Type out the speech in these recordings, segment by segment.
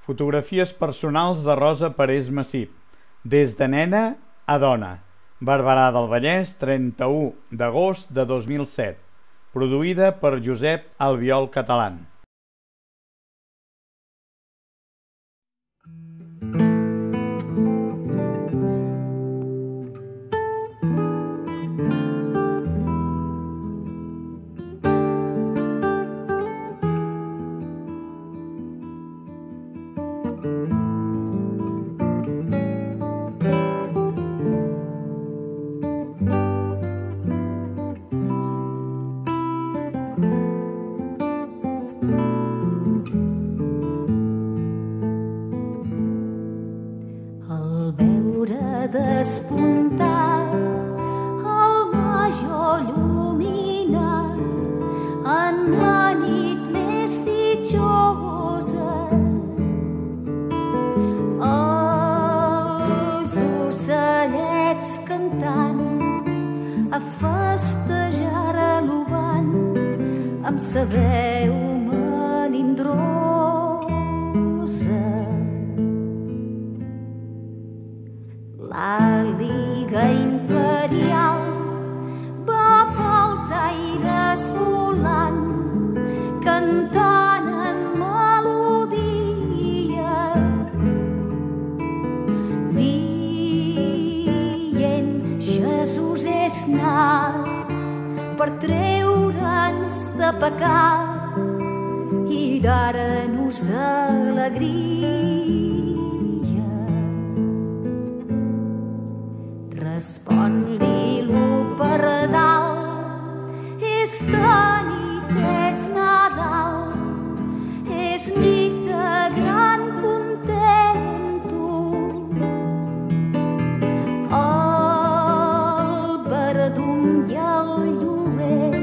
Fotografies personals de Rosa Parés Massip, des de nena a dona, Barberà del Vallès, 31 d'agost de 2007, produïda per Josep Albiol Catalán. Despuntar el major llumina en la nit més ditjosa. Els ocellets cantant a festejar l'ovant amb sa veu melindrosa. L'àliga imperial va pels aires volant, cantant en melodia, dient Jesús és nat per treure'ns de pecat i dar-nos alegria. Respon-li l'operdal, esta nit és Nadal, és nit de gran contento. El verdum i el llorer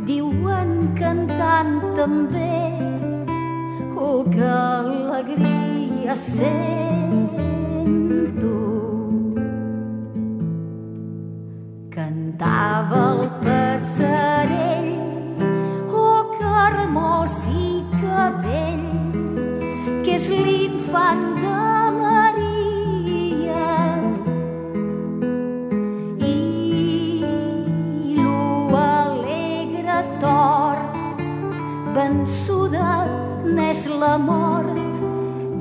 diuen cantant també, oh, que alegria sento. Cantava el passerell, oh, que hermós i que bell, que és l'infant de Maria. I lo alegre tort, vençuda n'és la mort,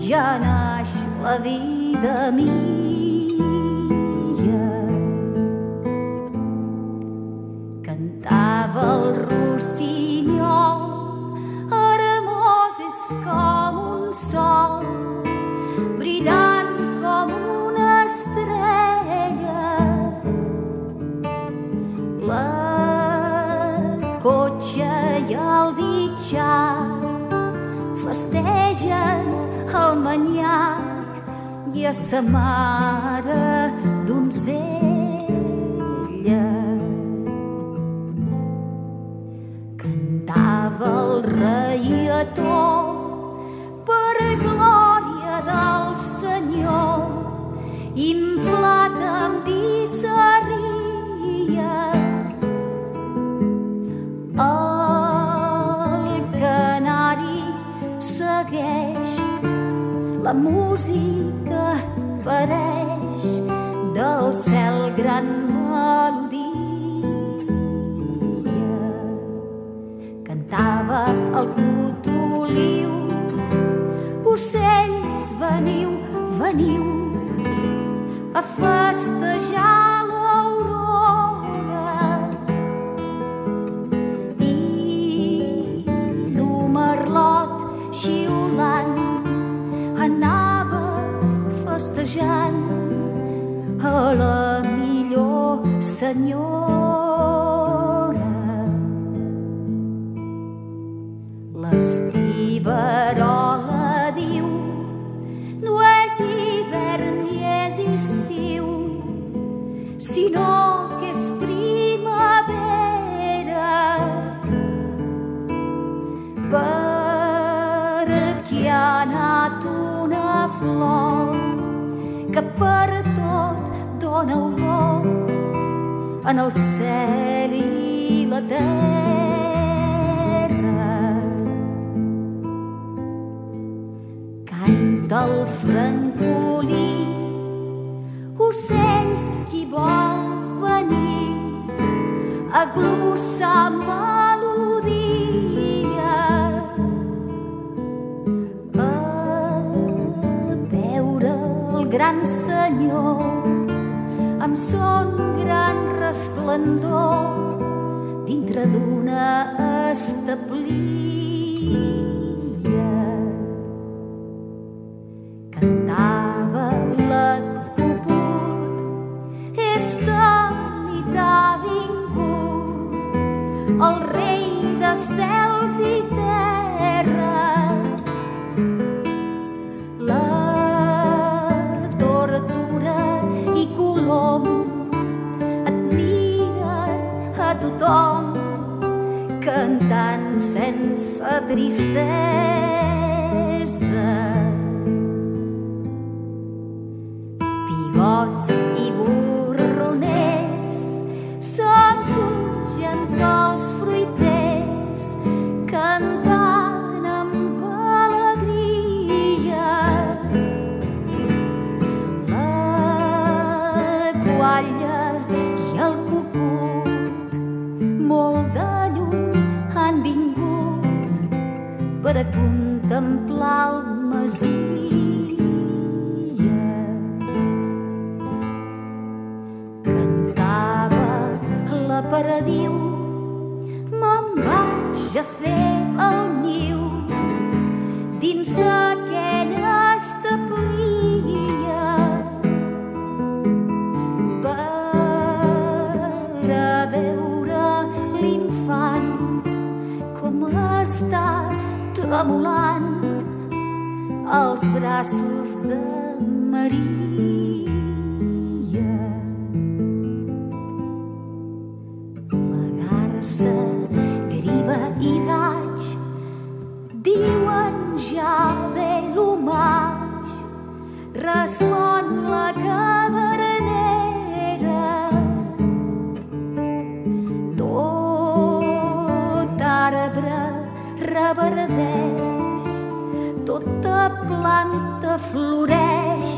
ja naix la vida mia. Cantava el rossinyol, hermós és com un sol, brillant com una estrella. La cotxa i el bitxà festegen el manyac i a sa mare donzella. Cantava el reietó per glòria del Senyor, inflat amb pissarria. El canari segueix, la música pareix del cel gran melodia. Cantava el cotoliu, ocells veniu, veniu a festejar l'aurora. I lo merlot xiulant anava festejant a la millor senyora. L'estiverola diu no és hivern ni és estiu, sinó que és primavera. Per aquí ha anat una flor que per tot dona olor en el cel i la terra. del francolí. Ocells qui vol venir a glossar melodia, a veure el gran senyor amb son gran resplendor dintre d'una establia. Cantava la puput, esta nit ha vingut el rei de cels i terra. La tortura i colom admiren a tothom cantant sense tristesa. Pigots i borroners s'enfugen pels fruiters cantant amb alegria. La gualla i el cucut molt de lluny han vingut per a contemplar el Masies. Cantava la perdiu, me'n vaig a fer el niu dins d'aquella establia per a veure l'infant com està tremolant als braços de Maria. La garsa, griva i gaig diuen ja ve l'homatge, respon la cadernera. Tot arbre reverdeix, tota planta floreix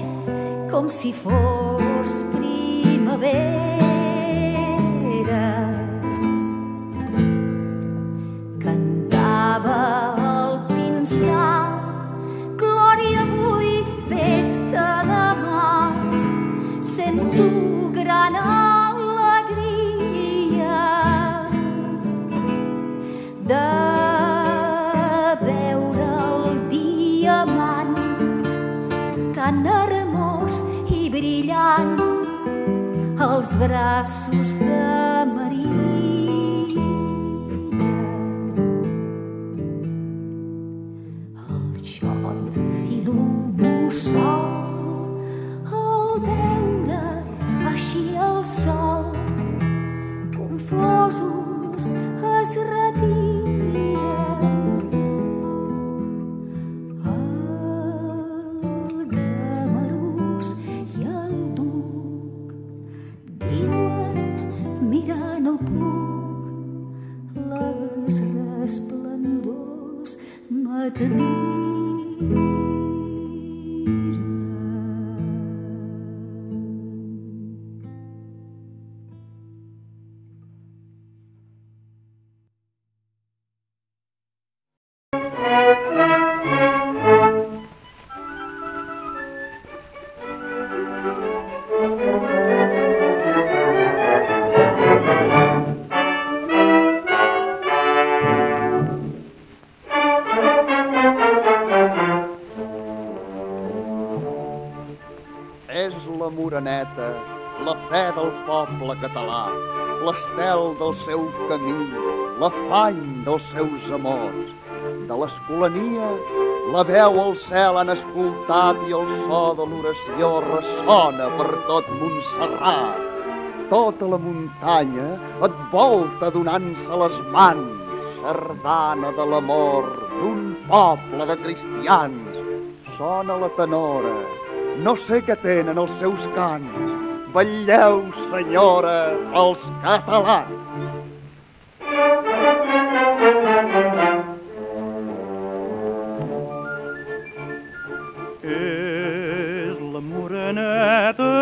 com si fos primavera. Cantava el pinsà, glòria avui, festa demà, sento gran alegria de veure el diamant tan hermós i brillant als braços de Maria. El xot i l'humussol al veure així el sol confosos es retiren. El gamarús i el duc diuen mira no puc les resplendors m'admiren. És la Moreneta, la fe del poble català, l'estel del seu camí, l'afany dels seus amors. De l'Escolania la veu al cel han escoltat i el so de l'oració ressona per tot Montserrat. Tota la muntanya et volta donant-se les mans, sardana de l'amor d'un poble de cristians. Sona la tenora, no sé què tenen els seus cants. Vetlleu, senyora, els catalans. És la Moreneta,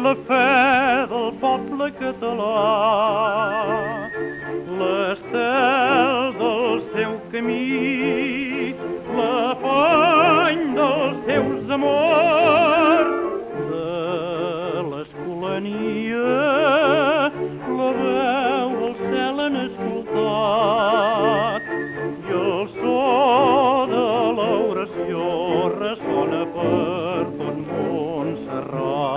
la fe del poble català, l'estel del seu camí, l'afany dels seus amors. De l'escolania, la veu del cel han escoltat i el so de l'oració ressona per tot Montserrat.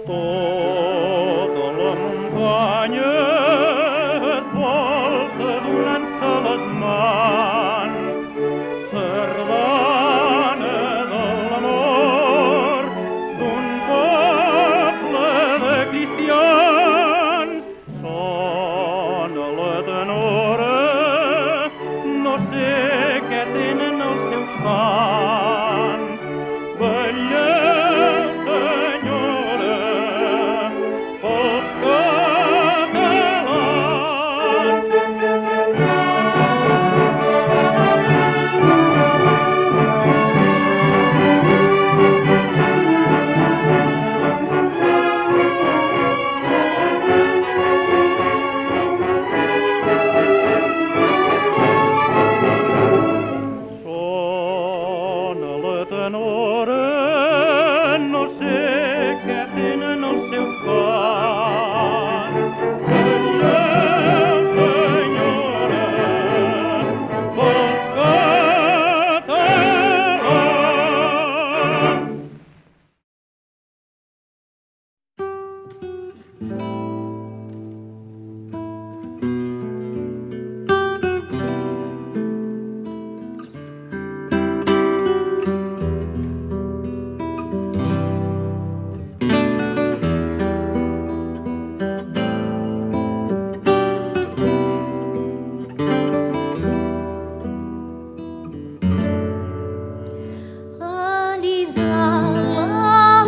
Tota la muntanya et volta donant-se les mans, sardana de l'amor d'un poble de cristians. Sona la tenora, no sé què tenen els seus cants. Vetlleu, senyora, pels catalans. Sona la tenora, no sé què tenen els seus cants. Vetlleu, senyora, pels catalans. Allí dalt a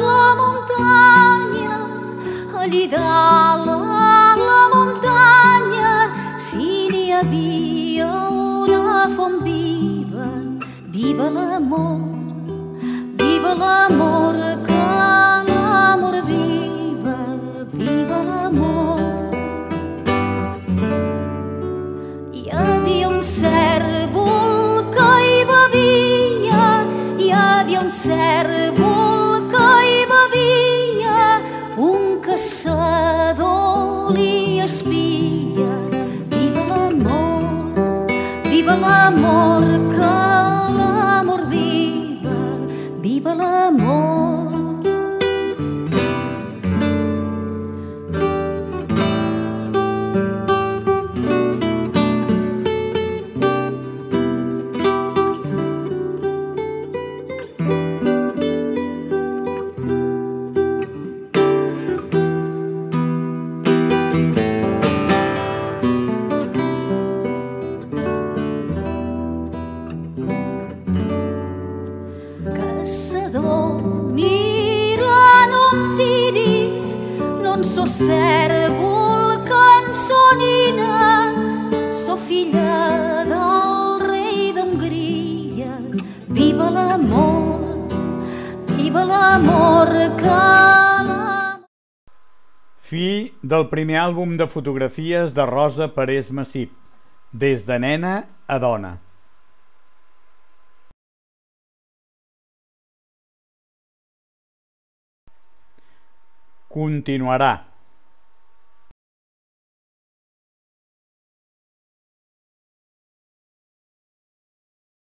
la muntanya, allí dalt a la muntanya, si n'hi havia una font viva, viva l'amor, que l'amor viva, viva l'amor. Hi havia un cèrvol que hi bevia, hi havia un cèrvol que hi bevia, un caçador li espia. Viva l'amor, que l'amor viva, viva l'amor. Caçador, mira, no em tiris, no en so cèrvol cançonina, so filla del rei d'Hongria. Viva l'amor, que l'amor. Fi del primer àlbum de fotografies de Rosa Parés Massip, Des de nena a dona. Continuarà.